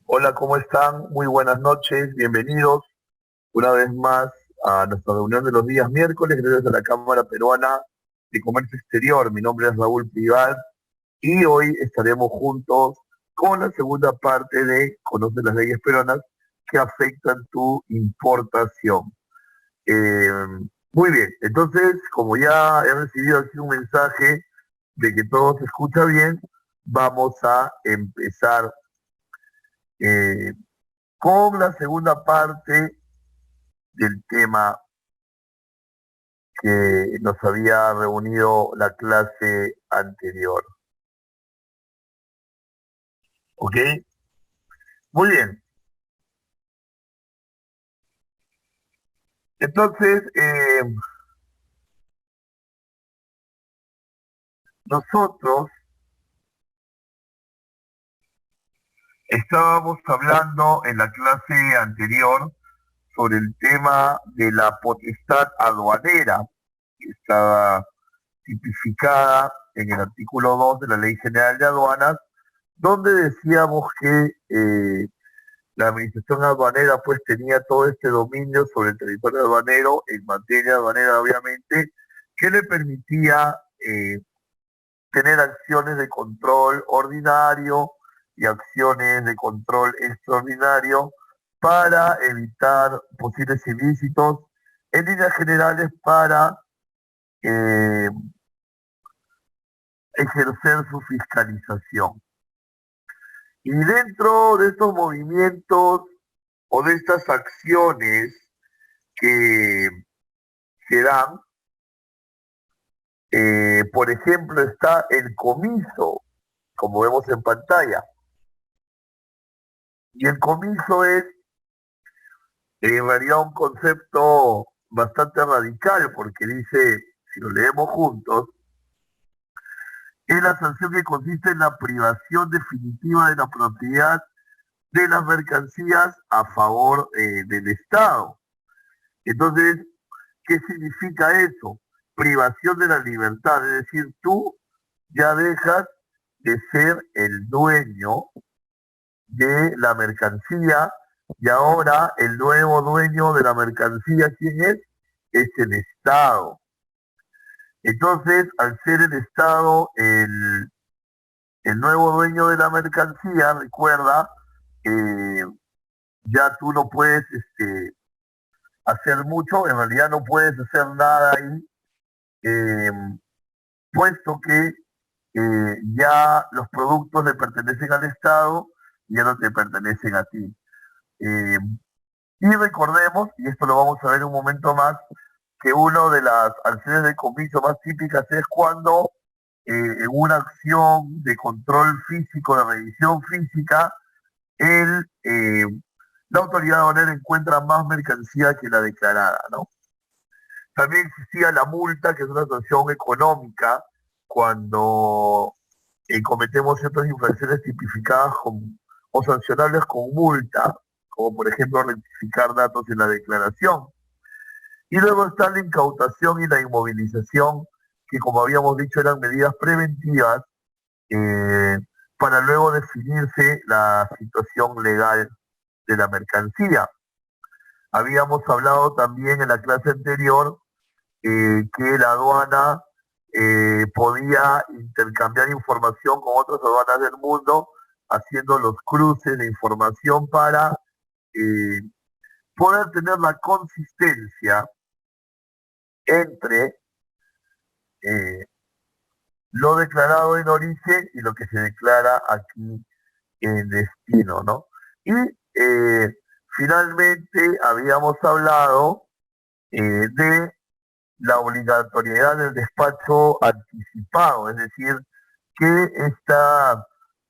Hola, ¿cómo están? Muy buenas noches, bienvenidos una vez más a nuestra reunión de los días miércoles, gracias a la Cámara Peruana de Comercio Exterior. Mi nombre es Raúl Privat y hoy estaremos juntos con la segunda parte de Conoce las leyes peruanas que afectan tu importación. Eh, Muy bien, entonces, como ya he recibido aquí un mensaje de que todo se escucha bien, vamos a empezar eh, con la segunda parte del tema que nos había reunido la clase anterior. ¿Ok? Muy bien. Entonces, nosotros estábamos hablando en la clase anterior sobre el tema de la potestad aduanera, que estaba tipificada en el artículo 2 de la Ley General de Aduanas, donde decíamos que la administración aduanera pues tenía todo este dominio sobre el territorio aduanero en materia aduanera obviamente, que le permitía tener acciones de control ordinario y acciones de control extraordinario para evitar posibles ilícitos, en líneas generales para eh, ejercer su fiscalización. Y dentro de estos movimientos o de estas acciones que se dan, por ejemplo, está el comiso, como vemos en pantalla. Y el comiso es en realidad un concepto bastante radical porque dice, si lo leemos juntos, es la sanción que consiste en la privación definitiva de la propiedad de las mercancías a favor del Estado. Entonces, ¿qué significa eso? Privación de la libertad, es decir, tú ya dejas de ser el dueño de la mercancía y ahora el nuevo dueño de la mercancía, ¿quién es? Es el Estado. Entonces, al ser el Estado el nuevo dueño de la mercancía, recuerda, eh, ya tú no puedes hacer mucho, en realidad no puedes hacer nada ahí, eh, puesto que ya los productos le pertenecen al Estado y ya no te pertenecen a ti. Eh, y recordemos, y esto lo vamos a ver un momento más, que una de las acciones de comiso más típicas es cuando en una acción de control físico, de revisión física, el, la autoridad aduanera encuentra más mercancía que la declarada, ¿no? También existía la multa, que es una sanción económica, cuando cometemos ciertas infracciones tipificadas o sancionables con multa, como por ejemplo rectificar datos en la declaración. Y luego está la incautación y la inmovilización, que como habíamos dicho eran medidas preventivas eh, para luego definirse la situación legal de la mercancía. Habíamos hablado también en la clase anterior que la aduana podía intercambiar información con otras aduanas del mundo, haciendo los cruces de información para eh, poder tener la consistencia entre eh, lo declarado en origen y lo que se declara aquí en destino, ¿no? Y finalmente habíamos hablado de la obligatoriedad del despacho anticipado, es decir, que estas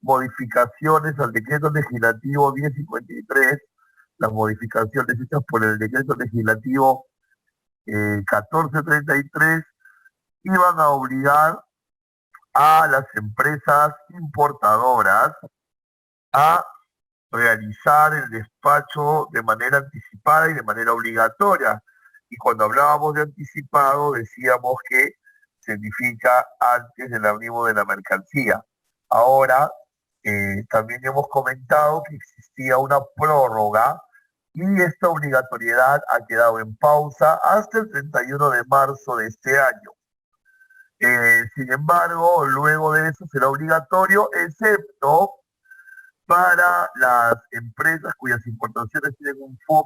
modificaciones al decreto legislativo 1053, las modificaciones hechas por el decreto legislativo 1433, iban a obligar a las empresas importadoras a realizar el despacho de manera anticipada y de manera obligatoria. Y cuando hablábamos de anticipado, decíamos que significa antes del arribo de la mercancía. Ahora, también hemos comentado que existía una prórroga y esta obligatoriedad ha quedado en pausa hasta el 31 de marzo de este año. Sin embargo, luego de eso será obligatorio, excepto para las empresas cuyas importaciones tienen un FOB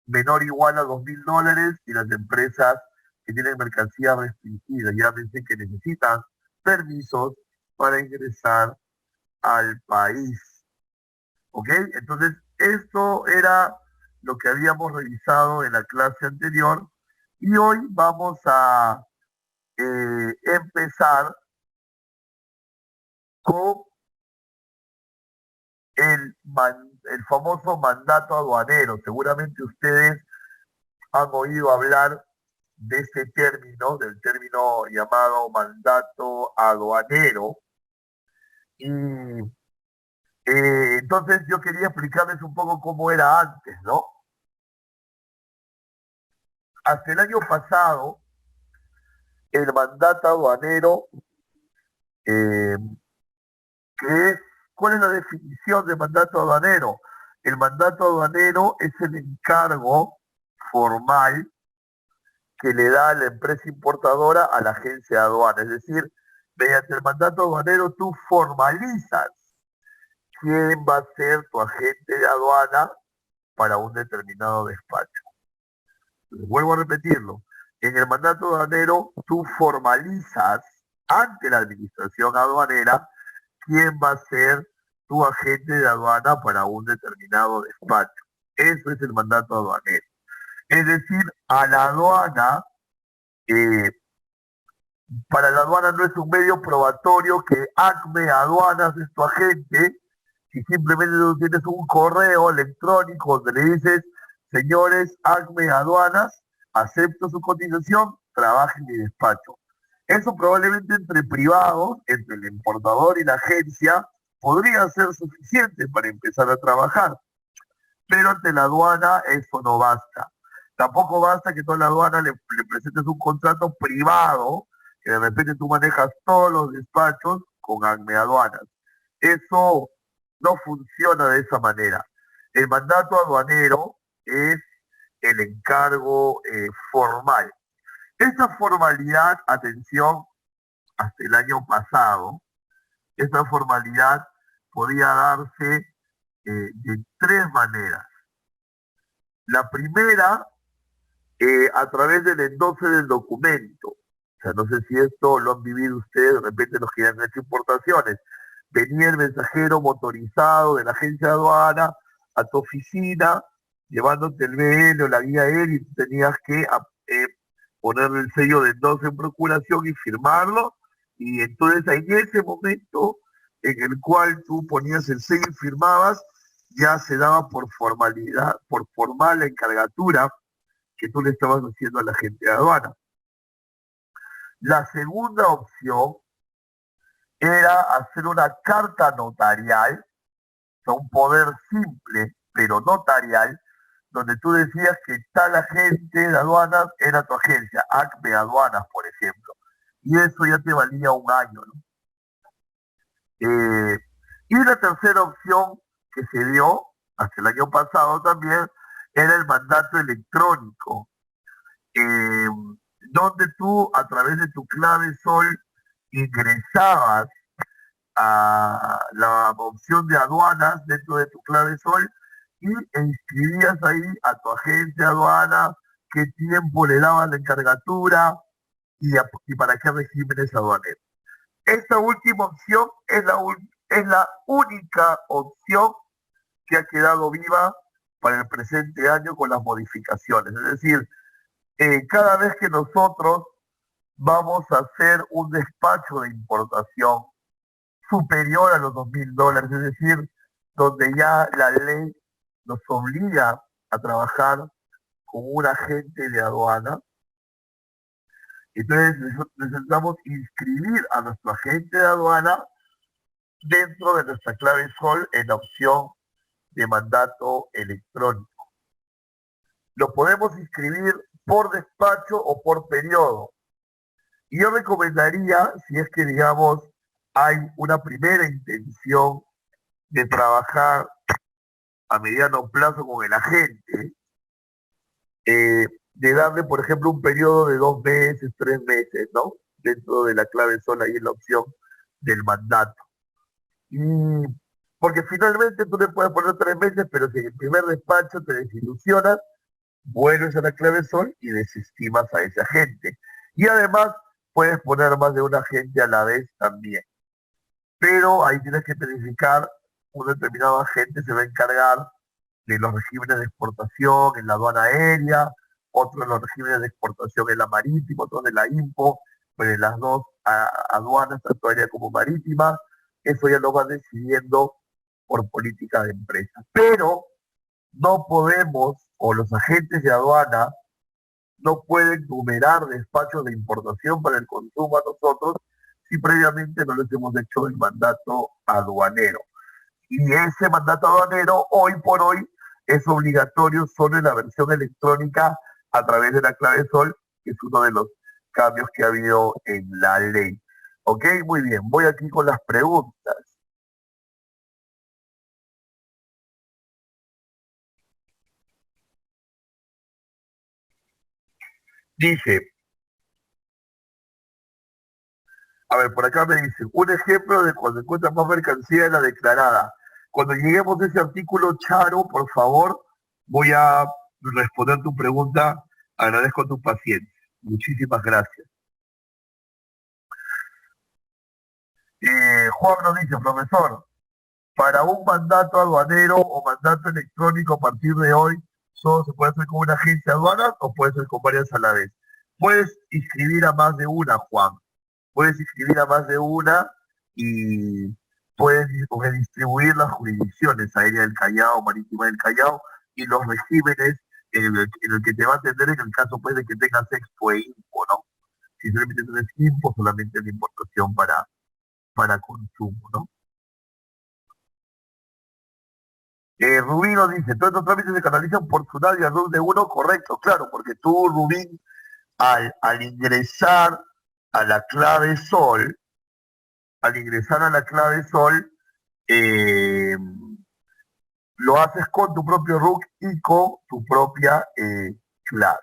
menor o igual a $2.000 y las empresas que tienen mercancía restringida, ya pensé que necesitan permisos para ingresar al país. ¿Ok? Entonces, esto era lo que habíamos revisado en la clase anterior y hoy vamos a empezar con el famoso mandato aduanero. Seguramente ustedes han oído hablar de este término, del término llamado mandato aduanero. Y entonces yo quería explicarles un poco cómo era antes, ¿no? Hasta el año pasado, el mandato aduanero, eh, ¿cuál es la definición de mandato aduanero? El mandato aduanero es el encargo formal que le da la empresa importadora a la agencia de aduana. Es decir, mediante el mandato aduanero tú formalizas quién va a ser tu agente de aduana para un determinado despacho. Vuelvo a repetirlo. En el mandato aduanero tú formalizas ante la administración aduanera quién va a ser tu agente de aduana para un determinado despacho. Eso es el mandato aduanero. Es decir, a la aduana, eh, para la aduana no es un medio probatorio que ACME Aduanas es tu agente, si simplemente tú tienes un correo electrónico donde le dices, señores ACME Aduanas, acepto su cotización, trabaje en mi despacho. Eso probablemente entre privados, entre el importador y la agencia, podría ser suficiente para empezar a trabajar. Pero ante la aduana eso no basta. Tampoco basta que toda la aduana le presentes un contrato privado, que de repente tú manejas todos los despachos con ACME Aduanas. Eso no funciona de esa manera. El mandato aduanero es el encargo formal. Esa formalidad, atención, hasta el año pasado, esa formalidad podía darse de tres maneras. La primera, a través del endoce del documento. O sea, no sé si esto lo han vivido ustedes, de repente los que han hecho importaciones. Venía el mensajero motorizado de la agencia de aduana a tu oficina, llevándote el BL o la guía aérea y tú tenías que ponerle el sello de endoce en procuración y firmarlo. Y entonces en ese momento en el cual tú ponías el sello y firmabas, ya se daba por formalidad, por formal la encargatura que tú le estabas haciendo a la gente de aduana. La segunda opción era hacer una carta notarial, o sea, un poder simple, pero notarial, donde tú decías que tal agente de aduanas era tu agencia, ACME Aduanas, por ejemplo. Y eso ya te valía un año, ¿no? Y la tercera opción que se dio, hasta el año pasado también, era el mandato electrónico, donde tú a través de tu clave SOL ingresabas a la opción de aduanas dentro de tu clave SOL y inscribías ahí a tu agencia de aduana, qué tiempo le dabas la encargatura y para qué regímenes aduaneros. Esta última opción es la única opción que ha quedado viva para el presente año con las modificaciones. Es decir, cada vez que nosotros vamos a hacer un despacho de importación superior a los $2.000, es decir, donde ya la ley nos obliga a trabajar con un agente de aduana, entonces necesitamos inscribir a nuestro agente de aduana dentro de nuestra clave SOL en la opción de mandato electrónico. Lo podemos inscribir por despacho o por periodo. Y yo recomendaría, si es que digamos hay una primera intención de trabajar a mediano plazo con el agente, de darle, por ejemplo, un periodo de 2 meses, 3 meses, ¿no? Dentro de la clave sola y en la opción del mandato. Y porque finalmente tú le puedes poner 3 meses, pero si en el primer despacho te desilusionas, vuelves a la clave sol y desestimas a ese agente. Y además puedes poner más de un agente a la vez también. Pero ahí tienes que verificar, un determinado agente se va a encargar de los regímenes de exportación en la aduana aérea, otro de los regímenes de exportación en la marítima, otro de la IMPO, pero en las dos aduanas, tanto aérea como marítima, eso ya lo va decidiendo por política de empresa. Pero no podemos, o los agentes de aduana no pueden numerar despachos de importación para el consumo a nosotros si previamente no les hemos hecho el mandato aduanero. Y ese mandato aduanero, hoy por hoy, es obligatorio solo en la versión electrónica a través de la clave SOL, que es uno de los cambios que ha habido en la ley. Ok, muy bien, voy aquí con las preguntas. Dice, a ver, por acá me dicen, un ejemplo de cuando encuentras más mercancía de la declarada. Cuando lleguemos a ese artículo, Charo, por favor, voy a responder tu pregunta. Agradezco tu paciencia. Muchísimas gracias. Juan nos dice, profesor, para un mandato aduanero o mandato electrónico a partir de hoy, ¿solo se puede hacer con una agencia de aduanas o puede ser con varias a la vez? Puedes inscribir a más de una, Juan. Puedes inscribir a más de una y puedes redistribuir las jurisdicciones aérea del Callao, marítima del Callao y los regímenes en el que te va a atender en el caso pues de que tengas Expo e Impo, ¿no? Si solamente tienes Impo, solamente la importación para consumo, ¿no? Rubín nos dice, todos estos trámites se canalizan por SUNAT y RUC de uno, correcto, claro, porque tú, Rubín, al ingresar a la clave sol, al ingresar a la clave sol, eh, lo haces con tu propio RUC y con tu propia clave.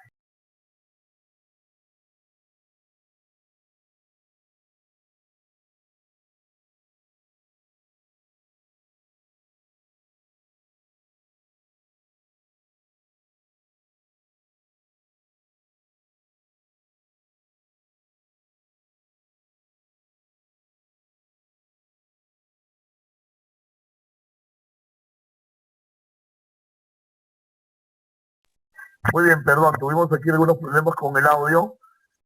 Muy bien, perdón, tuvimos aquí algunos problemas con el audio.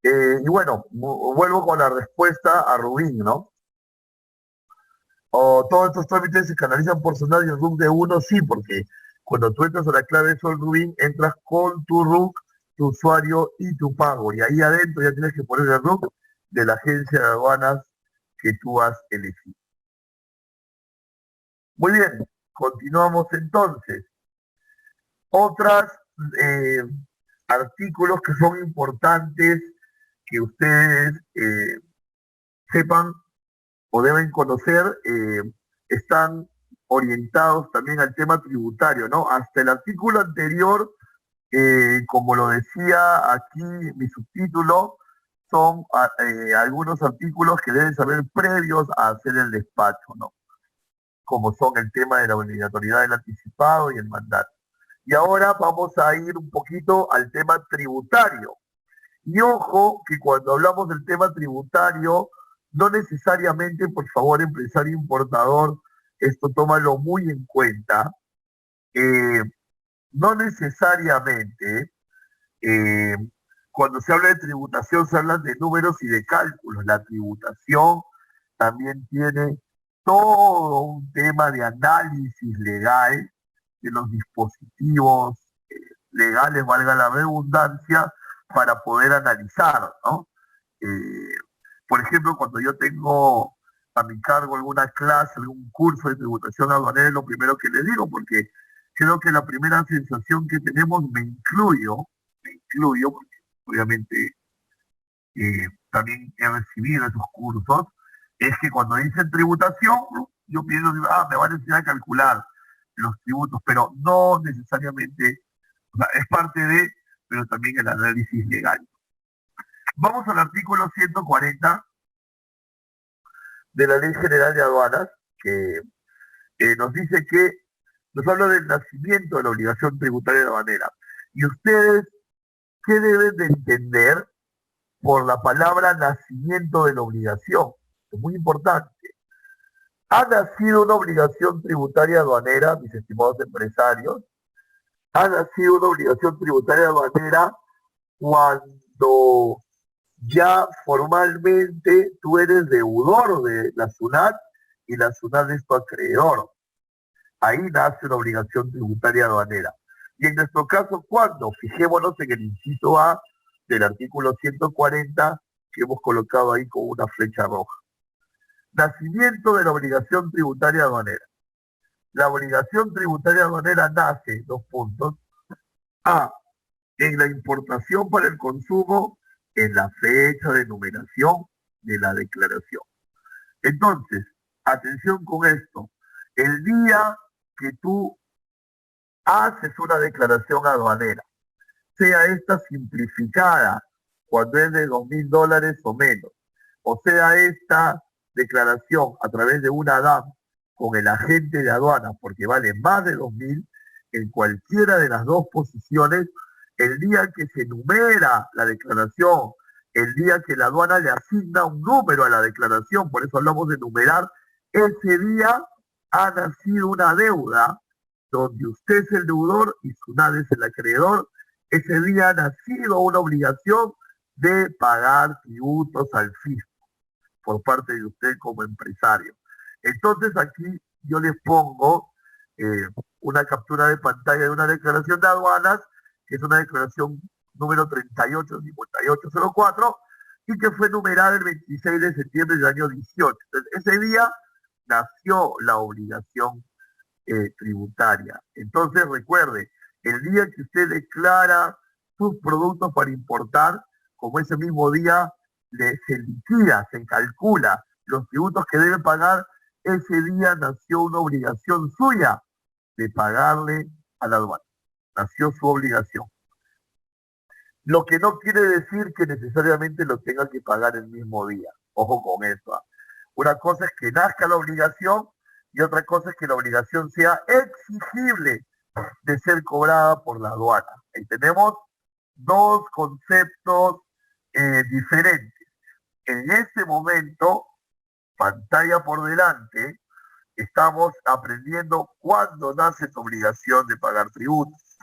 Y bueno, vuelvo con la respuesta a Rubín, ¿no? O todos estos trámites se canalizan por Sonar y el RUC de uno, sí, porque cuando tú entras a la clave Sol Rubín, entras con tu RUC, tu usuario y tu pago. Y ahí adentro ya tienes que poner el RUC de la agencia de aduanas que tú has elegido. Muy bien, continuamos entonces. Otros artículos que son importantes que ustedes sepan o deben conocer, están orientados también al tema tributario, ¿no? Hasta el artículo anterior, como lo decía aquí mi subtítulo, son algunos artículos que deben saber previos a hacer el despacho, ¿no? Como son el tema de la obligatoriedad del anticipado y el mandato. Y ahora vamos a ir un poquito al tema tributario. Y ojo que cuando hablamos del tema tributario, no necesariamente, por favor, empresario importador, esto tómalo muy en cuenta, eh, no necesariamente eh, cuando se habla de tributación se habla de números y de cálculos. La tributación también tiene todo un tema de análisis legal de los dispositivos legales, valga la redundancia, para poder analizar, ¿no? Eh, por ejemplo, cuando yo tengo a mi cargo alguna clase, algún curso de tributación aduanera, es lo primero que les digo, porque creo que la primera sensación que tenemos, me incluyo, porque obviamente también he recibido esos cursos, es que cuando dicen tributación, yo pienso, me van a enseñar a calcular los tributos, pero no necesariamente, o sea, es parte de, pero también el análisis legal. Vamos al artículo 140 de la Ley General de Aduanas, que nos dice que nos habla del nacimiento de la obligación tributaria aduanera. Y ustedes, ¿qué deben de entender por la palabra nacimiento de la obligación? Es muy importante. Ha nacido una obligación tributaria aduanera, mis estimados empresarios, ha nacido una obligación tributaria aduanera cuando ya formalmente tú eres deudor de la SUNAT y la SUNAT es tu acreedor. Ahí nace una obligación tributaria aduanera. Y en nuestro caso, ¿cuándo? Fijémonos en el inciso A del artículo 140 que hemos colocado ahí con una flecha roja. Nacimiento de la obligación tributaria aduanera. La obligación tributaria aduanera nace, dos puntos, A, en la importación para el consumo, en la fecha de numeración de la declaración. Entonces, atención con esto, el día que tú haces una declaración aduanera, sea esta simplificada, cuando es de $2,000 o menos, o sea esta declaración a través de una DAM con el agente de aduana, porque vale más de 2,000, en cualquiera de las dos posiciones, el día que se numera la declaración, el día que la aduana le asigna un número a la declaración, por eso hablamos de numerar, ese día ha nacido una deuda donde usted es el deudor y SUNAT es el acreedor. Ese día ha nacido una obligación de pagar tributos al fisco por parte de usted como empresario. Entonces aquí yo les pongo una captura de pantalla de una declaración de aduanas, que es una declaración número 385804, y que fue numerada el 26 de septiembre del año 18. Entonces, ese día nació la obligación tributaria. Entonces, recuerde, el día que usted declara sus productos para importar, como ese mismo día se liquida, se calcula los tributos que debe pagar, ese día nació una obligación suya de pagarle a la aduana. Nació su obligación. Lo que no quiere decir que necesariamente lo tenga que pagar el mismo día. Ojo con eso. Una cosa es que nazca la obligación y otra cosa es que la obligación sea exigible de ser cobrada por la aduana. Ahí tenemos dos conceptos diferentes. En este momento, pantalla por delante, estamos aprendiendo cuándo nace tu obligación de pagar tributos.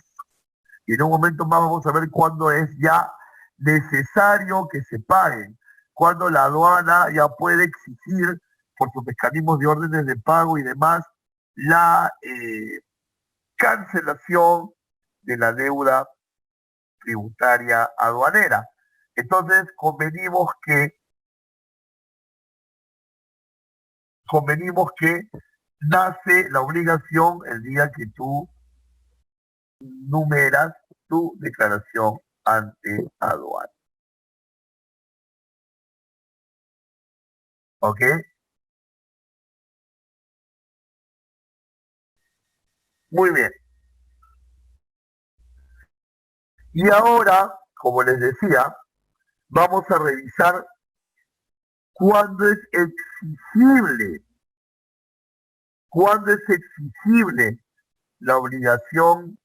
Y en un momento más vamos a ver cuándo es ya necesario que se paguen, cuándo la aduana ya puede exigir por sus mecanismos de órdenes de pago y demás la cancelación de la deuda tributaria aduanera. Entonces convenimos que nace la obligación el día que tú numeras tu declaración ante aduana. ¿Ok? Muy bien. Y ahora, como les decía, vamos a revisar cuándo es exigible la obligación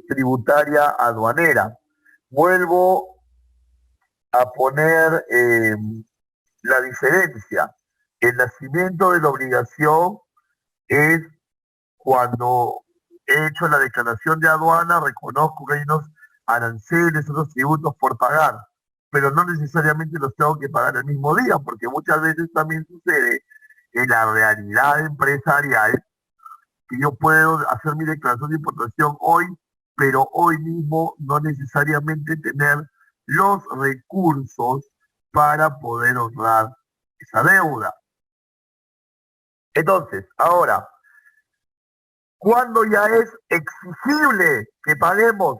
tributaria aduanera. Vuelvo a poner la diferencia. El nacimiento de la obligación es cuando he hecho la declaración de aduana, reconozco que hay unos aranceles, unos tributos por pagar, pero no necesariamente los tengo que pagar el mismo día, porque muchas veces también sucede en la realidad empresarial que yo puedo hacer mi declaración de importación hoy, pero hoy mismo no necesariamente tener los recursos para poder honrar esa deuda. Entonces, ahora, ¿cuándo ya es exigible que paguemos?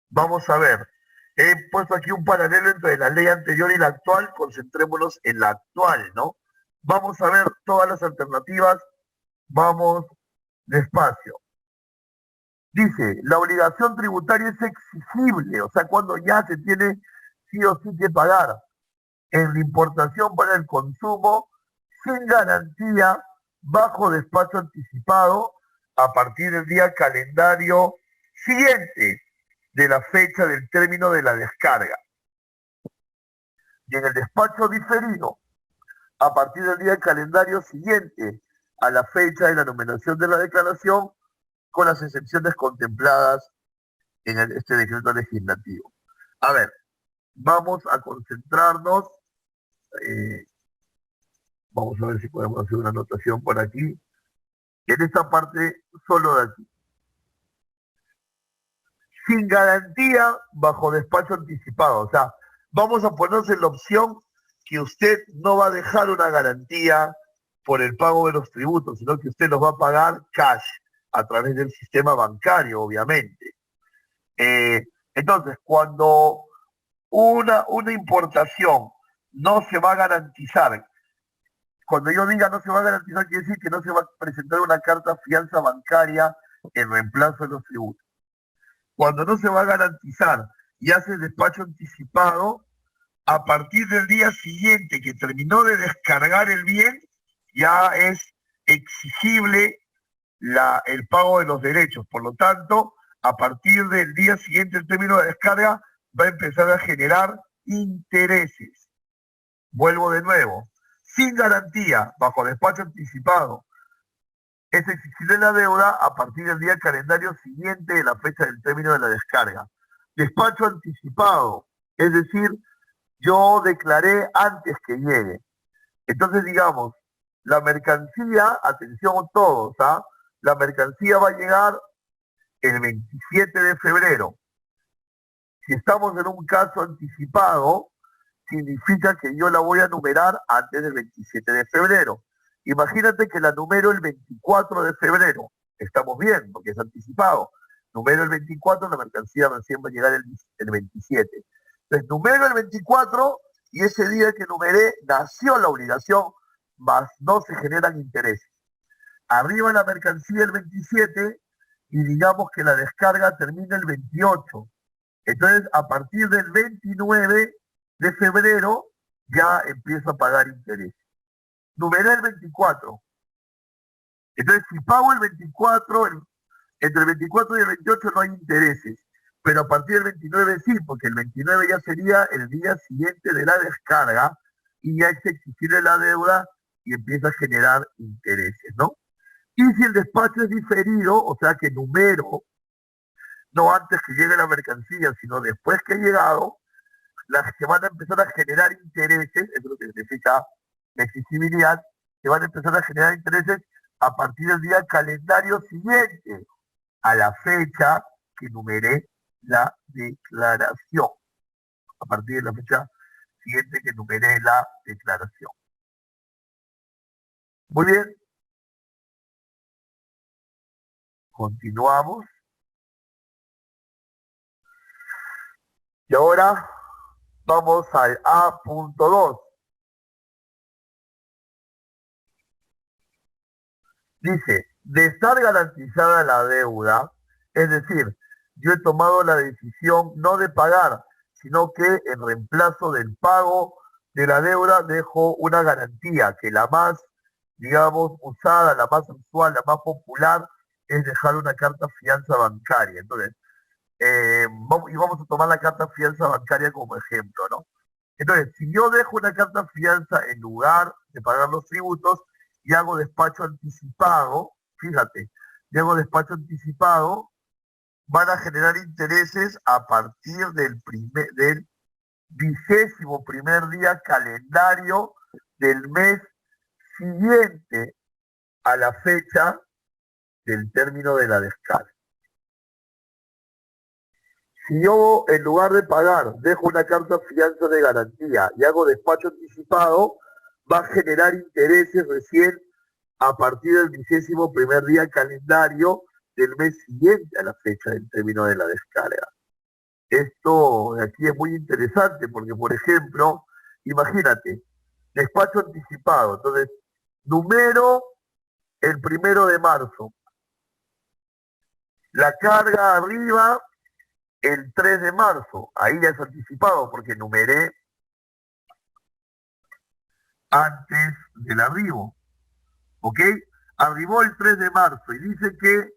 Vamos a ver. He puesto aquí un paralelo entre la ley anterior y la actual. Concentrémonos en la actual, ¿no? Vamos a ver todas las alternativas. Vamos despacio. Dice, la obligación tributaria es exigible, o sea, cuando ya se tiene sí o sí que pagar en la importación para el consumo sin garantía bajo despacho anticipado a partir del día calendario siguiente de la fecha del término de la descarga. Y en el despacho diferido a partir del día calendario siguiente a la fecha de la numeración de la declaración con las excepciones contempladas en este decreto legislativo. A ver, vamos a concentrarnos. eh, Vamos a ver si podemos hacer una anotación por aquí. En esta parte, solo de aquí. Sin garantía bajo despacho anticipado. O sea, vamos a ponernos en la opción que usted no va a dejar una garantía por el pago de los tributos, sino que usted los va a pagar cash a través del sistema bancario, obviamente. Entonces, cuando una importación no se va a garantizar, cuando yo diga no se va a garantizar, quiere decir que no se va a presentar una carta fianza bancaria en reemplazo de los tributos. Cuando no se va a garantizar y hace despacho anticipado, a partir del día siguiente que terminó de descargar el bien, ya es exigible el pago de los derechos. Por lo tanto, a partir del día siguiente el término de descarga va a empezar a generar intereses. Vuelvo de nuevo. Sin garantía, bajo despacho anticipado, es exigible la deuda a partir del día calendario siguiente de la fecha del término de la descarga. Despacho anticipado, es decir, yo declaré antes que llegue. Entonces, digamos, la mercancía, atención todos, ¿ah? La mercancía va a llegar el 27 de febrero. Si estamos en un caso anticipado, significa que yo la voy a numerar antes del 27 de febrero. Imagínate que la numero el 24 de febrero. Estamos bien, porque es anticipado. Numero el 24, la mercancía recién va a llegar el 27. Entonces, numero el 24 y ese día que numeré nació la obligación, más no se generan intereses. Arriba la mercancía el 27 y digamos que la descarga termina el 28. Entonces, a partir del 29 de febrero ya empiezo a pagar interés. Numeré el 24. Entonces, si pago el 24, entre el 24 y el 28 no hay intereses, pero a partir del 29 sí, porque el 29 ya sería el día siguiente de la descarga y ya es exigible la deuda y empieza a generar intereses, ¿no? Y si el despacho es diferido, o sea que numero, no antes que llegue la mercancía, sino después que ha llegado, se van a empezar a generar intereses, eso es lo que significa la exigibilidad, se van a empezar a generar intereses a partir del día calendario siguiente a la fecha que numeré la declaración. A partir de la fecha siguiente que numeré la declaración. Muy bien. Continuamos. Y ahora vamos al A.2. Dice, de estar garantizada la deuda, es decir, yo he tomado la decisión no de pagar, sino que en reemplazo del pago de la deuda dejo una garantía, que la más, digamos, usada, la más usual, la más popular, es dejar una carta fianza bancaria. Entonces, vamos a tomar la carta fianza bancaria como ejemplo, ¿no? Entonces, si yo dejo una carta fianza en lugar de pagar los tributos y hago despacho anticipado, fíjate, y hago despacho anticipado, van a generar intereses a partir del 21º día calendario del mes siguiente a la fecha del término de la descarga. Si yo, en lugar de pagar, dejo una carta fianza de garantía y hago despacho anticipado, va a generar intereses recién a partir del 21º día calendario del mes siguiente a la fecha del término de la descarga. Esto de aquí es muy interesante porque, por ejemplo, imagínate, despacho anticipado. Entonces, numero el 1 de marzo. La carga arriba el 3 de marzo. Ahí ya es anticipado porque numeré antes del arribo. ¿Ok? Arribó el 3 de marzo y dice que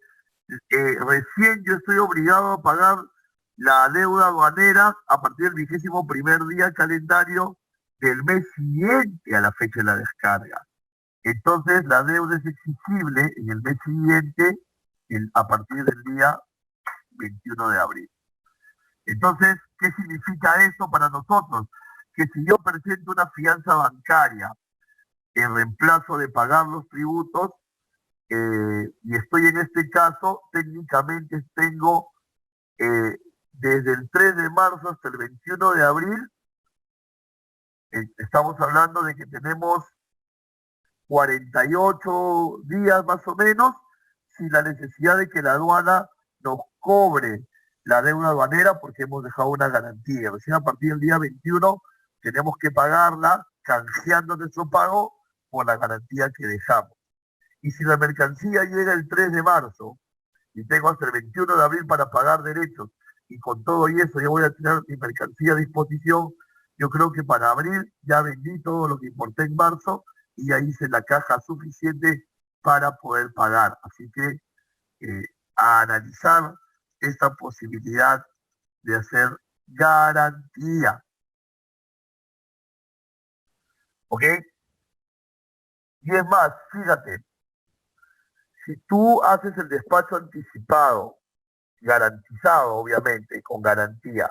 recién yo estoy obligado a pagar la deuda aduanera a partir del 21º día calendario del mes siguiente a la fecha de la descarga. Entonces la deuda es exigible en el mes siguiente a partir del día 21 de abril. Entonces, ¿qué significa esto para nosotros? Que si yo presento una fianza bancaria en reemplazo de pagar los tributos, y estoy en este caso, técnicamente tengo desde el 3 de marzo hasta el 21 de abril, estamos hablando de que tenemos 48 días más o menos, sin la necesidad de que la aduana nos cobre la deuda aduanera porque hemos dejado una garantía. Recién a partir del día 21 tenemos que pagarla canjeando nuestro pago por la garantía que dejamos. Y si la mercancía llega el 3 de marzo y tengo hasta el 21 de abril para pagar derechos y con todo y eso yo voy a tener mi mercancía a disposición, yo creo que para abril ya vendí todo lo que importé en marzo y ya hice la caja suficiente para poder pagar. Así que a analizar esta posibilidad de hacer garantía. ¿Ok? Y es más, fíjate, si tú haces el despacho anticipado, garantizado obviamente, con garantía,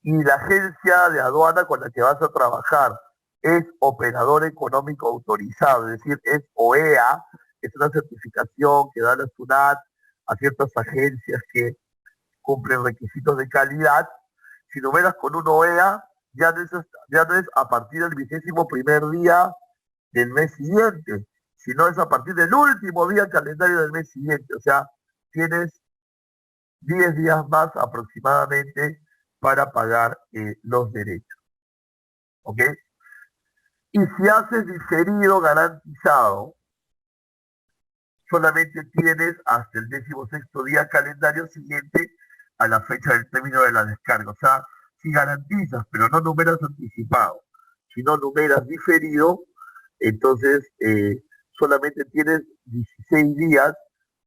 y la agencia de aduana con la que vas a trabajar es operador económico autorizado, es decir, es OEA, es una certificación que da la SUNAT a ciertas agencias que cumplen requisitos de calidad. Si numeras con un OEA, ya no es a partir del 21º día del mes siguiente, sino es a partir del último día calendario del mes siguiente. O sea, tienes 10 días más aproximadamente para pagar los derechos. ¿Ok? Y si haces diferido garantizado, solamente tienes hasta el 16º día calendario siguiente a la fecha del término de la descarga. O sea, si garantizas, pero no numeras anticipado, si no numeras diferido, entonces solamente tienes 16 días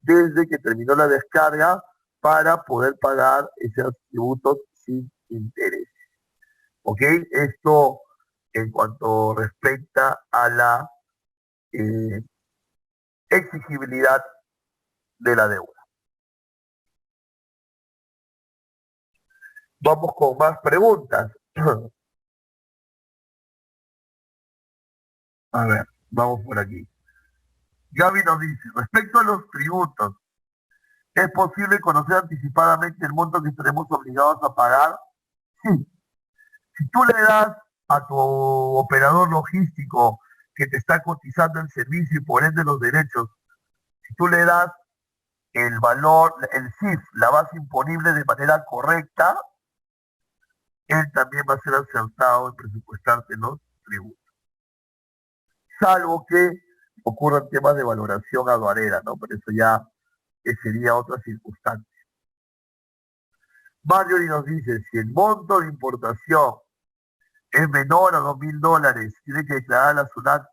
desde que terminó la descarga para poder pagar esos tributos sin interés. ¿Ok? Esto en cuanto respecta a la eh, exigibilidad de la deuda. Vamos con más preguntas. A ver, vamos por aquí. Gaby nos dice, respecto a los tributos, ¿es posible conocer anticipadamente el monto que estaremos obligados a pagar? Sí. Si tú le das a tu operador logístico que te está cotizando el servicio y por ende los derechos, si tú le das el valor, el CIF, la base imponible de manera correcta, él también va a ser acertado en presupuestarte los tributos. Salvo que ocurran temas de valoración aduanera, ¿no? Pero eso ya sería otra circunstancia. Marjorie nos dice, si el monto de importación es menor a $2.000, tiene que declarar a la SUNAT.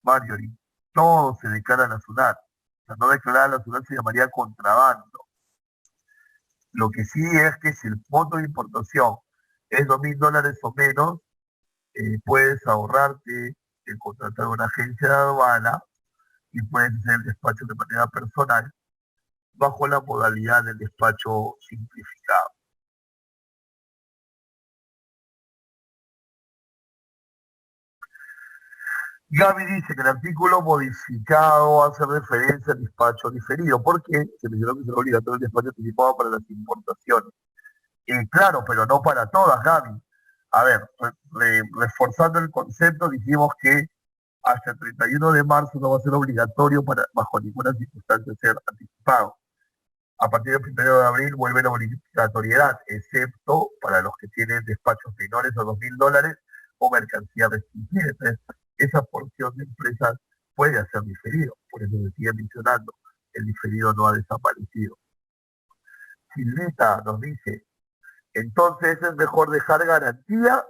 Marjorie, todo se declara a la SUNAT. O sea, no declarar a la SUNAT se llamaría contrabando. Lo que sí es que si el monto de importación es $2.000 o menos, puedes ahorrarte el contratar una agencia de aduana y puedes hacer el despacho de manera personal bajo la modalidad del despacho simplificado. Gaby dice que el artículo modificado hace referencia al despacho diferido, porque se mencionó que será obligatorio el despacho anticipado para las importaciones. Claro, pero no para todas, Gaby. A ver, reforzando el concepto, dijimos que hasta el 31 de marzo no va a ser obligatorio bajo ninguna circunstancia ser anticipado. A partir del 1 de abril vuelve la obligatoriedad, excepto para los que tienen despachos menores a $2.000 o mercancía restringida. Entonces, esa porción de empresas puede hacer diferido. Por eso se sigue mencionando, el diferido no ha desaparecido. Silvita nos dice, entonces ¿es mejor dejar garantía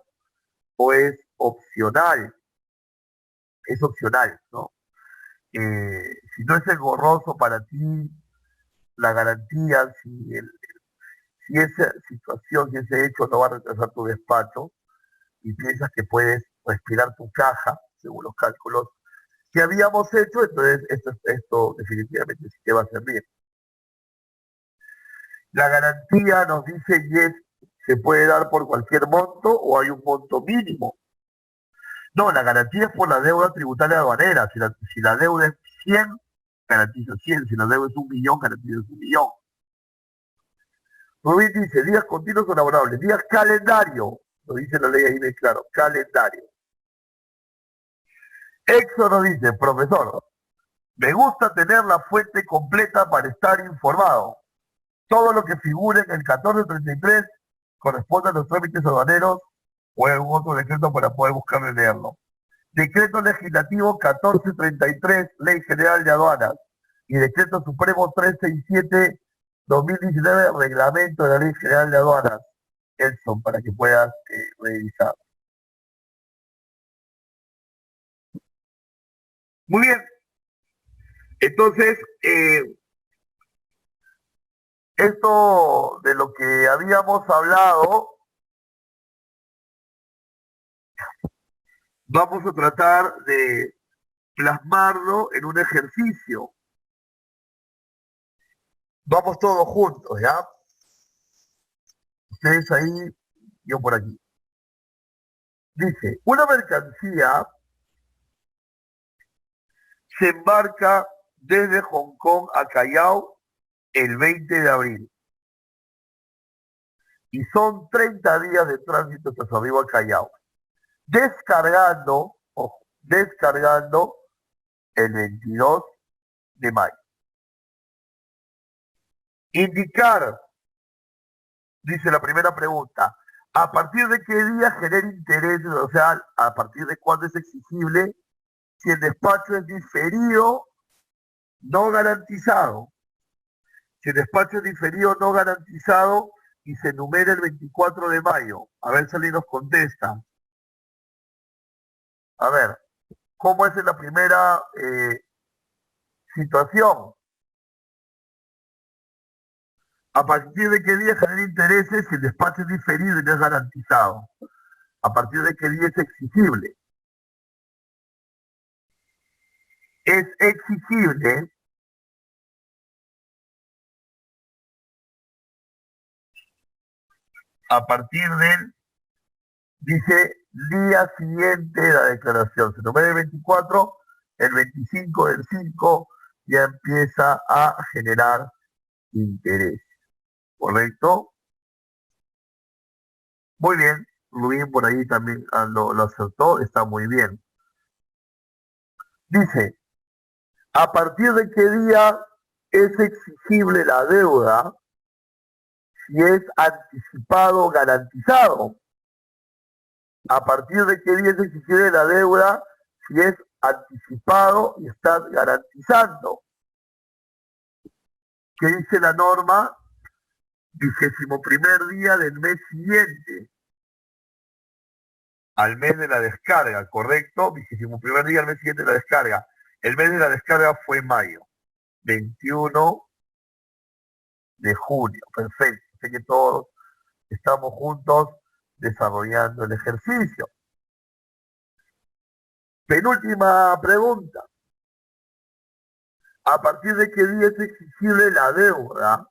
o es opcional? Es opcional, ¿no? Si no es engorroso para ti la garantía, si esa situación, si ese hecho no va a retrasar tu despacho y piensas que puedes respirar tu caja, según los cálculos que habíamos hecho, entonces esto definitivamente sí te va a servir. La garantía nos dice, yes, se puede dar por cualquier monto o hay un monto mínimo. No, la garantía es por la deuda tributaria aduanera. Si la deuda es 100, garantiza 100. Si la deuda es 1.000.000, garantiza 1.000.000. Rubén dice, días continuos o laborables, días calendario. Lo dice la ley ahí bien claro, calendario. Éxodo dice, profesor, me gusta tener la fuente completa para estar informado. Todo lo que figure en el 1433 corresponde a los trámites aduaneros o en algún otro decreto para poder buscar y leerlo. Decreto Legislativo 1433, Ley General de Aduanas, y Decreto Supremo 367-2019, Reglamento de la Ley General de Aduanas. Elson, para que puedas revisar. Muy bien. Entonces, esto de lo que habíamos hablado, vamos a tratar de plasmarlo en un ejercicio. Vamos todos juntos, ¿ya? Ustedes ahí, yo por aquí. Dice, una mercancía se embarca desde Hong Kong a Callao el 20 de abril. Y son 30 días de tránsito hasta su arribo a Callao. Descargando, ojo, descargando el 22 de mayo. Indicar, dice la primera pregunta, ¿a partir de qué día genera intereses? O sea, ¿a partir de cuándo es exigible? Si el despacho es diferido, no garantizado. Si el despacho es diferido, no garantizado, y se enumera el 24 de mayo. A ver si alguien nos contesta. A ver, ¿cómo es en la primera situación? ¿A partir de qué día genera intereses si el despacho es diferido y no es garantizado? ¿A partir de qué día es exigible? Es exigible a partir del, dice, día siguiente de la declaración. Se numera el 24, el 25 del 5 ya empieza a generar interés. ¿Correcto? Muy bien. Rubín por ahí también lo acertó, está muy bien. Dice, ¿a partir de qué día es exigible la deuda si es anticipado o garantizado? ¿A partir de qué día es exigible la deuda si es anticipado y estás garantizando? ¿Qué dice la norma? 21º día del mes siguiente al mes de la descarga, ¿correcto? 21º día al mes siguiente de la descarga. El mes de la descarga fue mayo, 21 de junio. Perfecto. Sé que todos estamos juntos desarrollando el ejercicio. Penúltima pregunta. ¿A partir de qué día es exigible la deuda?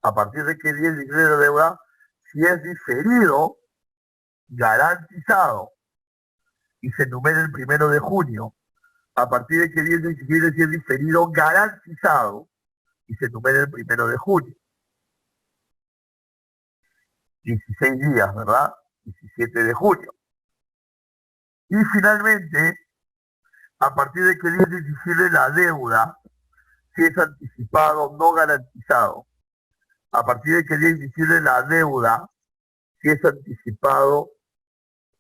¿A partir de qué día es exigible la deuda? Si es diferido, garantizado, y se enumera el 1 de junio. ¿A partir de qué día es exigible si es diferido, garantizado, y se enumera el 1 de junio? 16 días, ¿verdad? 17 de junio. Y finalmente, ¿a partir de qué día es exigible la deuda si es anticipado, no garantizado? ¿A partir de qué día es exigible la deuda si es anticipado,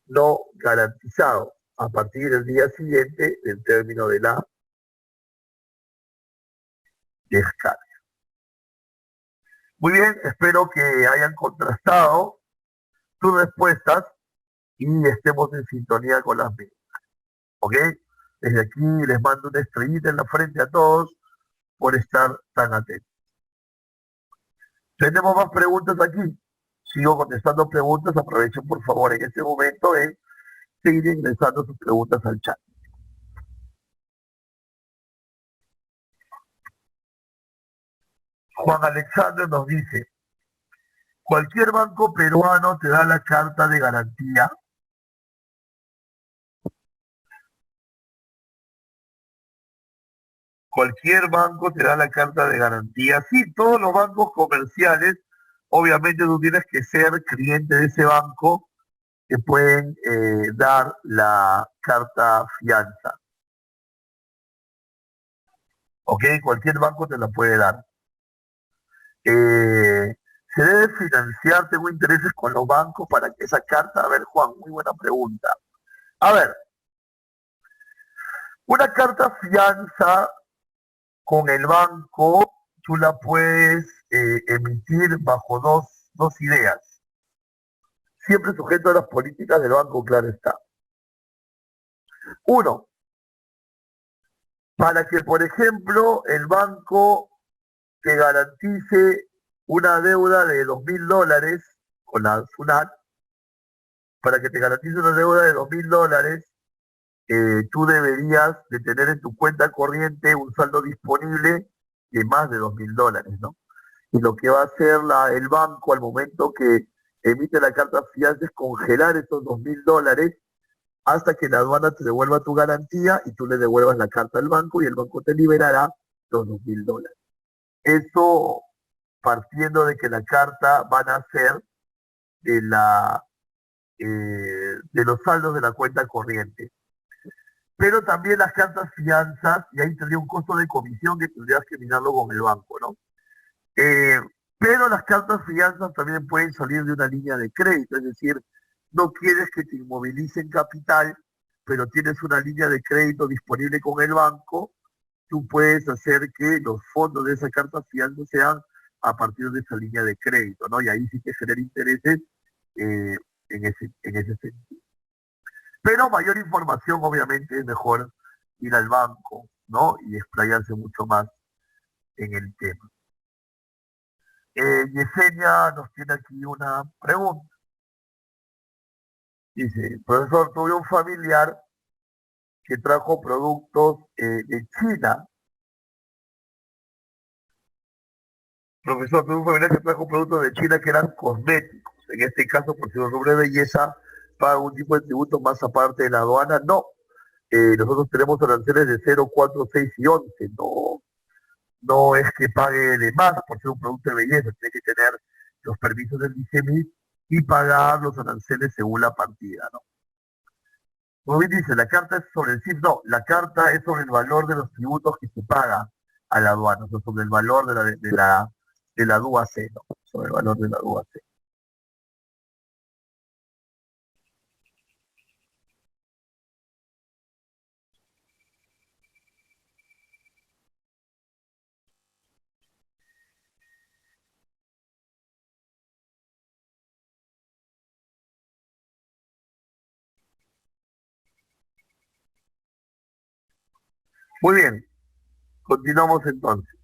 no garantizado? a partir del día siguiente del término de la descarga. Muy bien, espero que hayan contrastado sus respuestas y estemos en sintonía con las mismas. ¿Ok? Desde aquí les mando una estrellita en la frente a todos por estar tan atentos. Tenemos más preguntas aquí. Sigo contestando preguntas. Aprovechen por favor en este momento de seguir ingresando sus preguntas al chat. Juan Alexander nos dice, cualquier banco peruano te da la carta de garantía. Cualquier banco te da la carta de garantía. Sí, todos los bancos comerciales, obviamente tú tienes que ser cliente de ese banco, que pueden dar la carta fianza. ¿Ok? Cualquier banco te la puede dar. ¿Se debe financiar, tengo intereses con los bancos para que esa carta? A ver, Juan, muy buena pregunta. A ver, una carta fianza con el banco, tú la puedes emitir bajo dos ideas. Siempre sujeto a las políticas del banco, claro está. Uno, para que, por ejemplo, el banco te garantice una deuda de $2.000 con la SUNAT, para que te garantice una deuda de $2.000, tú deberías de tener en tu cuenta corriente un saldo disponible de más de $2.000, ¿no? Y lo que va a hacer el banco al momento que emite la carta fianza es congelar esos $2.000 hasta que la aduana te devuelva tu garantía y tú le devuelvas la carta al banco y el banco te liberará los $2.000. Eso partiendo de que la carta van a ser de los saldos de la cuenta corriente. Pero también las cartas fianzas, y ahí tendría un costo de comisión que tendrías que mirarlo con el banco, ¿no? Eh, pero las cartas fianzas también pueden salir de una línea de crédito, es decir, no quieres que te inmovilicen capital, pero tienes una línea de crédito disponible con el banco, tú puedes hacer que los fondos de esa carta fianza sean a partir de esa línea de crédito, ¿no? Y ahí sí que genera intereses eh, en ese sentido. Pero mayor información, obviamente, es mejor ir al banco, ¿no? Y explayarse mucho más en el tema. Yesenia nos tiene aquí una pregunta. Dice, profesor, tuve un familiar que trajo productos de China. Profesor, tuve un familiar que trajo productos de China que eran cosméticos. En este caso, por ser un hombre de belleza, paga un tipo de tributo más aparte de la aduana. No, nosotros tenemos aranceles de 0, 4, 6 y 11. No, no es que pague de más por ser un producto de belleza. Tiene que tener los permisos del ICEMI y pagar los aranceles según la partida, ¿no? Como bien dice, la carta es sobre el CIF, no, la carta es sobre el valor de los tributos que se paga a la aduana, o sea, sobre el valor de la DUAC, ¿no? Sobre el valor de la DUAC. Muy bien, continuamos entonces.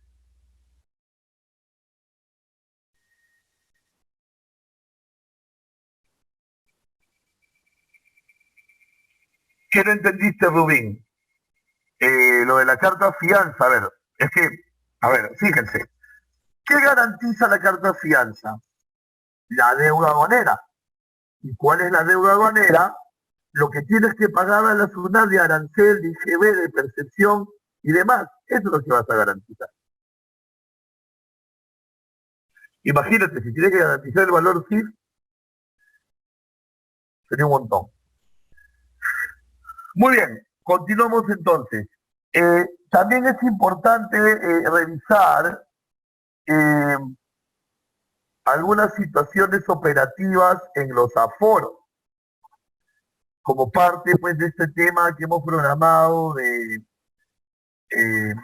¿Qué no entendiste, Rubín? Lo de la carta fianza, a ver, es que, a ver, fíjense, ¿qué garantiza la carta fianza? La deuda aduanera. ¿Y cuál es la deuda aduanera? Lo que tienes que pagar a la SUNAT de arancel, de IGB, de percepción y demás. Eso es lo que vas a garantizar. Imagínate, si tienes que garantizar el valor CIF, sería un montón. Muy bien, continuamos entonces. También es importante revisar eh, algunas situaciones operativas en los aforos. como parte pues de este tema que hemos programado de eh,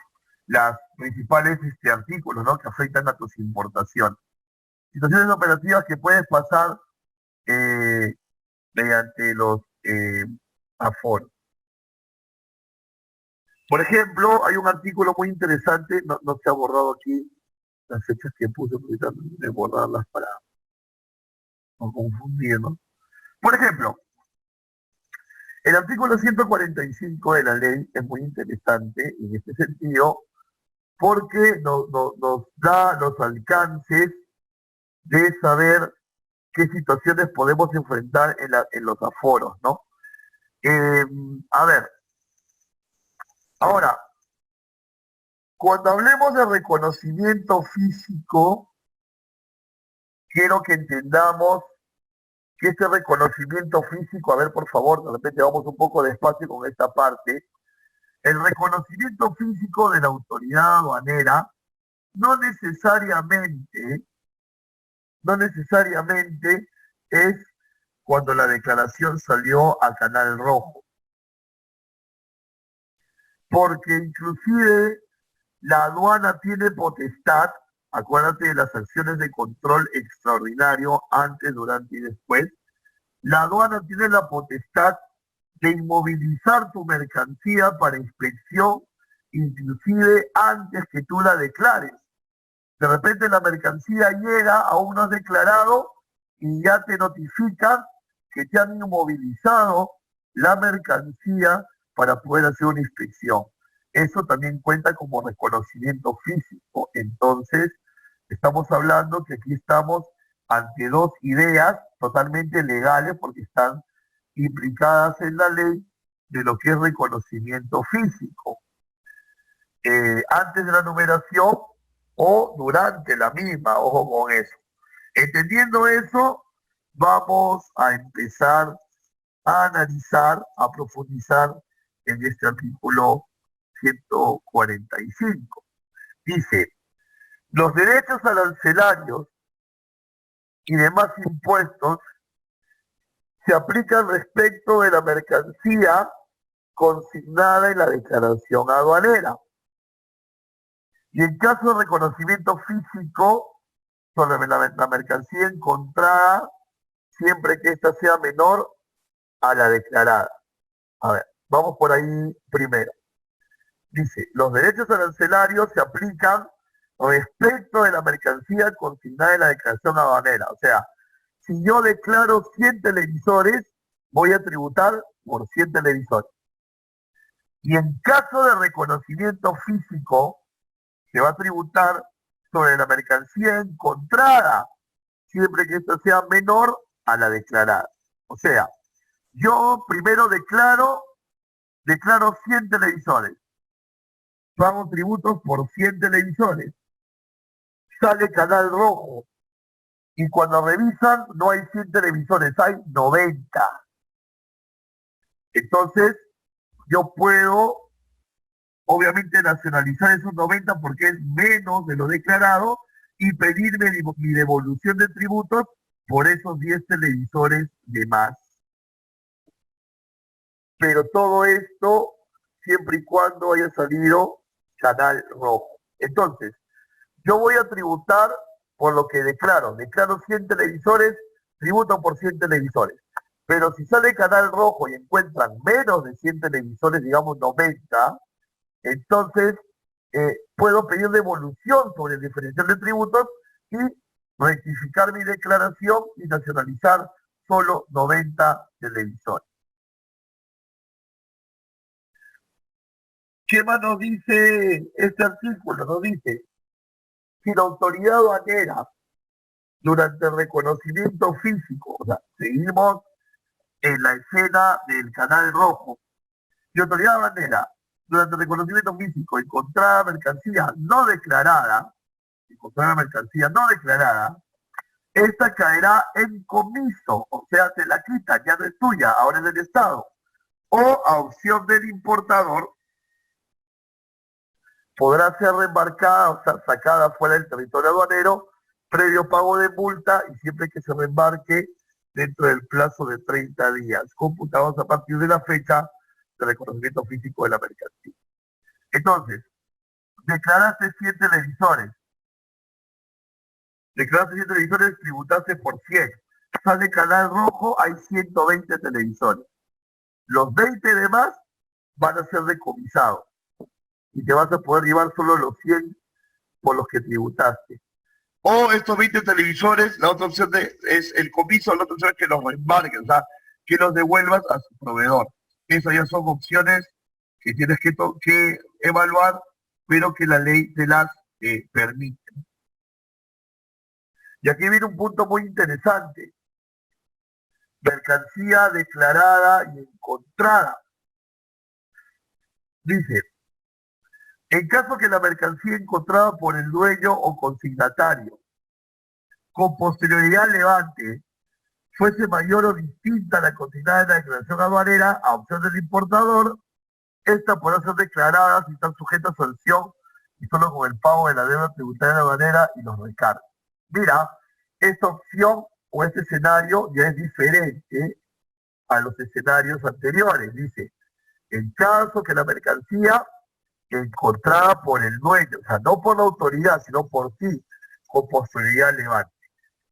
las principales artículos, ¿no?, que afectan a tus importaciones. Situaciones operativas que puedes pasar eh, mediante los aforos. Por ejemplo, hay un artículo muy interesante, no se ha borrado aquí las fechas que puse, porque de borrarlas para no confundirnos. Por ejemplo, el artículo 145 de la ley es muy interesante en este sentido, porque nos da los alcances de saber qué situaciones podemos enfrentar en los aforos, ¿no? A ver, ahora, cuando hablemos de reconocimiento físico, quiero que entendamos que este reconocimiento físico, a ver, por favor, de repente vamos un poco despacio con esta parte, el reconocimiento físico de la autoridad aduanera no necesariamente, no necesariamente es cuando la declaración salió a Canal Rojo, porque inclusive la aduana tiene potestad, acuérdate de las acciones de control extraordinario antes, durante y después, la aduana tiene la potestad de inmovilizar tu mercancía para inspección, inclusive antes que tú la declares. De repente la mercancía llega, aún no has declarado, y ya te notifican que te han inmovilizado la mercancía para poder hacer una inspección. Eso también cuenta como reconocimiento físico. Entonces, estamos hablando que aquí estamos ante dos ideas totalmente legales porque están implicadas en la ley de lo que es reconocimiento físico. Antes de la numeración o durante la misma, ojo con eso. Entendiendo eso, vamos a empezar a analizar, a profundizar en este artículo 145. Dice, los derechos arancelarios y demás impuestos se aplican respecto de la mercancía consignada en la declaración aduanera. Y en caso de reconocimiento físico sobre la mercancía encontrada, siempre que ésta sea menor a la declarada. A ver, vamos por ahí primero. Dice, los derechos arancelarios se aplican respecto de la mercancía consignada en la declaración aduanera. O sea, si yo declaro 100 televisores, voy a tributar por 100 televisores. Y en caso de reconocimiento físico, se va a tributar sobre la mercancía encontrada, siempre que ésta sea menor a la declarada. O sea, yo primero declaro 100 televisores. Pago tributos por 100 televisores. Sale Canal Rojo. Y cuando revisan, no hay 100 televisores, hay 90. Entonces, yo puedo, obviamente, nacionalizar esos 90 porque es menos de lo declarado y pedirme mi devolución de tributos por esos 10 televisores de más. Pero todo esto siempre y cuando haya salido Canal Rojo. Entonces, yo voy a tributar por lo que declaro. Declaro 100 televisores, tributo por 100 televisores. Pero si sale Canal Rojo y encuentran menos de 100 televisores, digamos 90, entonces puedo pedir devolución sobre el diferencial de tributos y rectificar mi declaración y nacionalizar solo 90 televisores. ¿Qué más nos dice este artículo? Nos dice, si la autoridad aduanera, durante el reconocimiento físico, o sea, seguimos en la escena del Canal Rojo, si la autoridad aduanera, durante el reconocimiento físico, encontrada mercancía no declarada, esta caerá en comiso, o sea, se la quita, ya no es tuya, ahora es del Estado, o a opción del importador, podrá ser reembarcada, o sea, sacada fuera del territorio aduanero, previo pago de multa, y siempre que se reembarque dentro del plazo de 30 días, computados a partir de la fecha de reconocimiento físico de la mercancía. Entonces, declaraste 100 televisores. Declaraste 100 televisores, tributaste por 100. Sale Canal Rojo, hay 120 televisores. Los 20 demás van a ser decomisados. Y te vas a poder llevar solo los 100 por los que tributaste. O estos 20 televisores, la otra opción es el comiso, la otra opción es que los reembarques, o sea, que los devuelvas a su proveedor. Esas ya son opciones que tienes que evaluar, pero que la ley te las permite. Y aquí viene un punto muy interesante. Mercancía declarada y encontrada. Dice, en caso que la mercancía encontrada por el dueño o consignatario con posterioridad al levante fuese mayor o distinta a la consignada en la declaración aduanera a opción del importador, esta podrá ser declarada si está sujeta a sanción y solo con el pago de la deuda tributaria aduanera y los recargos. Mira, esta opción o este escenario ya es diferente a los escenarios anteriores. Dice, en caso que la mercancía encontrada por el dueño, o sea, no por la autoridad, sino por ti, con posterioridad al levante.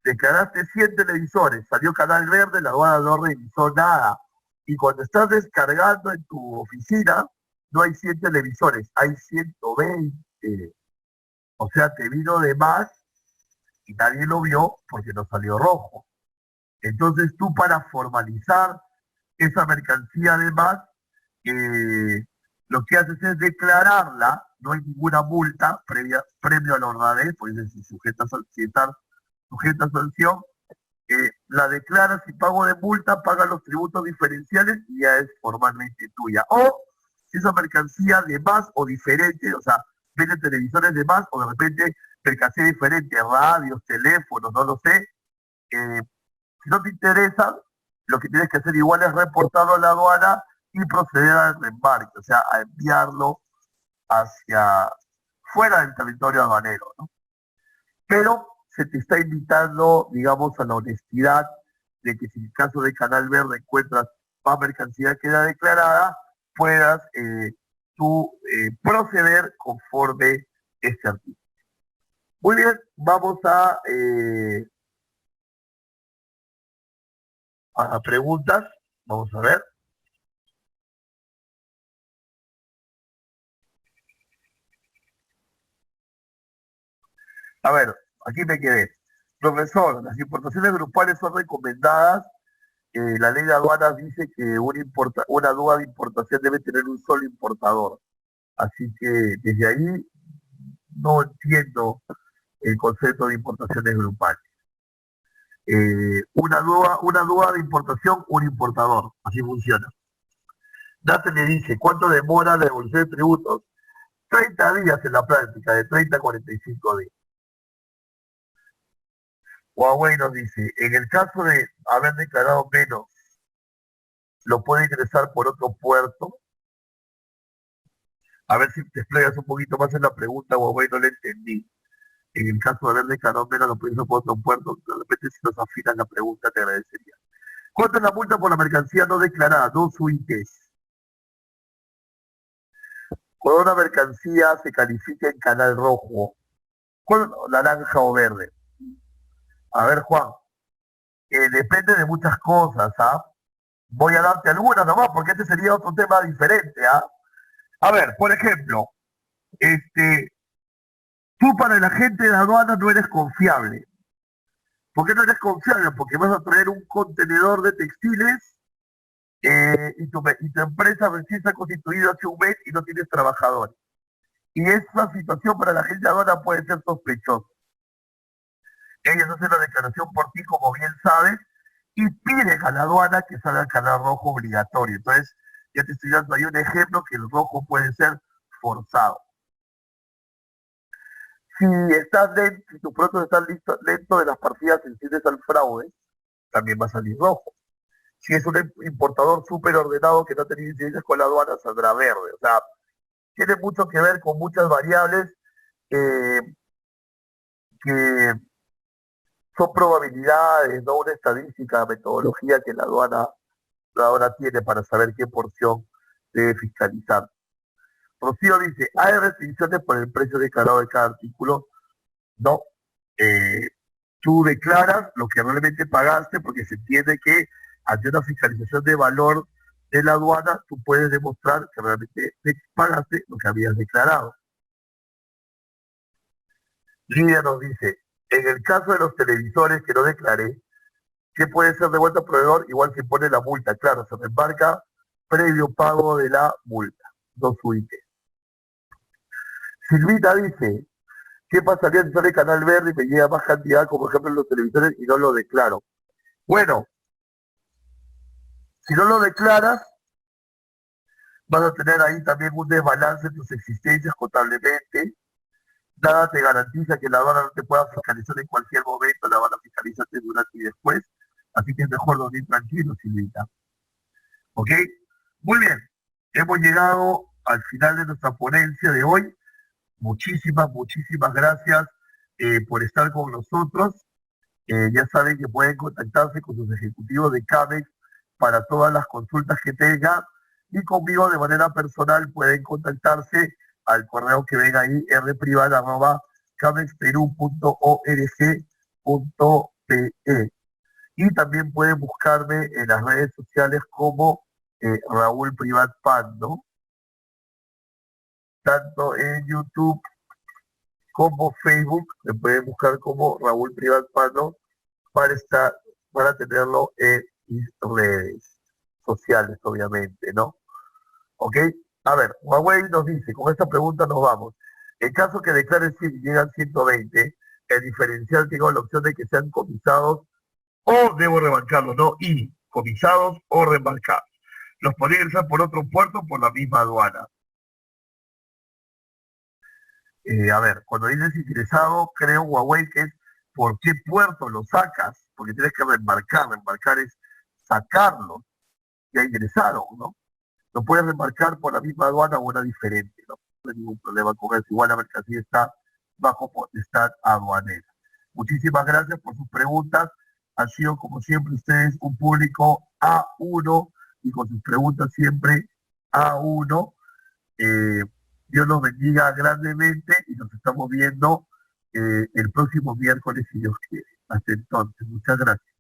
Declaraste 100 televisores, salió Canal Verde, la aduana no revisó nada. Y cuando estás descargando en tu oficina, no hay 100 televisores, hay 120. O sea, te vino de más y nadie lo vio porque no salió rojo. Entonces tú para formalizar esa mercancía de más, lo que haces es declararla, no hay ninguna multa previo a la honradez, pues si está sujeta a sanción, la declaras y pago de multa, paga los tributos diferenciales y ya es formalmente tuya. O si esa mercancía de más o diferente, o sea, vende televisores de más o de repente mercancía diferente, radios, teléfonos, no lo sé, si no te interesa, lo que tienes que hacer igual es reportarlo a la aduana y proceder al reembarque, o sea, a enviarlo hacia fuera del territorio aduanero, ¿no? Pero se te está invitando, digamos, a la honestidad de que si en el caso de Canal Verde encuentras más mercancía que la declarada, puedas tú proceder conforme este artículo. Muy bien, vamos a preguntas. Vamos a ver. A ver, aquí me quedé. Profesor, las importaciones grupales son recomendadas. La ley de aduanas dice que una aduana de importación debe tener un solo importador. Así que desde ahí no entiendo el concepto de importaciones grupales. Una aduana de importación, un importador. Así funciona. Date le dice, ¿cuánto demora la devolución de tributos? 30 días en la práctica, de 30 a 45 días. Huawei nos dice, en el caso de haber declarado menos, lo puede ingresar por otro puerto. A ver si te explayas un poquito más en la pregunta, Huawei, no le entendí. En el caso de haber declarado menos, lo puede ingresar por otro puerto. De repente, si nos afinan la pregunta, te agradecería. ¿Cuánto es la multa por la mercancía no declarada? 2 UITs. Cuando una mercancía se califica en canal rojo, naranja o verde. A ver, Juan, depende de muchas cosas, ¿ah? Voy a darte algunas nomás, porque este sería otro tema diferente, ¿ah? A ver, por ejemplo, tú para el agente de aduana no eres confiable. ¿Por qué no eres confiable? Porque vas a traer un contenedor de textiles y tu empresa recién se ha constituido hace un mes y no tienes trabajadores. Y esa situación para la agente de aduana puede ser sospechosa. Ellos hacen la declaración por ti, como bien sabes, y piden a la aduana que salga el canal rojo obligatorio. Entonces, ya te estoy dando ahí un ejemplo que el rojo puede ser forzado. Si estás dentro, si tus productos están dentro de las partidas sensibles al fraude, también va a salir rojo. Si es un importador súper ordenado que no tiene incidencias con la aduana, saldrá verde. O sea, tiene mucho que ver con muchas variables eh, que son probabilidades, no una estadística, metodología que la aduana tiene para saber qué porción debe fiscalizar. Rocío dice, ¿hay restricciones por el precio declarado de cada artículo? No. Eh, Tú declaras lo que realmente pagaste porque se entiende que ante una fiscalización de valor de la aduana, tú puedes demostrar que realmente pagaste lo que habías declarado. Lidia nos dice, en el caso de los televisores que no declaré, ¿qué puede ser devuelto al proveedor? Igual se pone la multa, claro, se reembarca previo pago de la multa. No subite. Silvita dice, ¿qué pasaría si sale Canal Verde y me llega más cantidad, como por ejemplo en los televisores, y no lo declaro? Bueno, si no lo declaras, vas a tener ahí también un desbalance en tus existencias contablemente. Nada te garantiza que la aduana no te pueda fiscalizar en cualquier momento, la van a fiscalizarte durante y después. Así que es mejor dormir tranquilo, Silvita. ¿Ok? Muy bien. Hemos llegado al final de nuestra ponencia de hoy. Muchísimas gracias por estar con nosotros. Ya saben que pueden contactarse con sus ejecutivos de CAMEX para todas las consultas que tengan y conmigo de manera personal pueden contactarse al correo que ven ahí rprivada@camexperú.org.pe y también pueden buscarme en las redes sociales como Raúl Privat Pando, tanto en YouTube como Facebook, me pueden buscar como Raúl Privat Pando para estar, para tenerlo en mis redes sociales, obviamente, ¿no? ¿Ok? A ver, Huawei nos dice, con esta pregunta nos vamos. En caso que declaren si llegan 120, el diferencial tengo la opción de que sean comisados o debo remarcarlos, ¿no? Y comisados o remarcados. Los podría ingresar por otro puerto por la misma aduana. A ver, cuando dices ingresado, creo Huawei que es por qué puerto lo sacas, porque tienes que remarcar es sacarlo, ya ingresaron, ¿no? Lo puedes remarcar por la misma aduana o una diferente, ¿no? No hay ningún problema con eso, igual la mercancía está bajo potestad aduanera. Muchísimas gracias por sus preguntas, han sido como siempre ustedes un público A1 y con sus preguntas siempre A1. Eh, Dios los bendiga grandemente y nos estamos viendo el próximo miércoles, si Dios quiere. Hasta entonces, muchas gracias.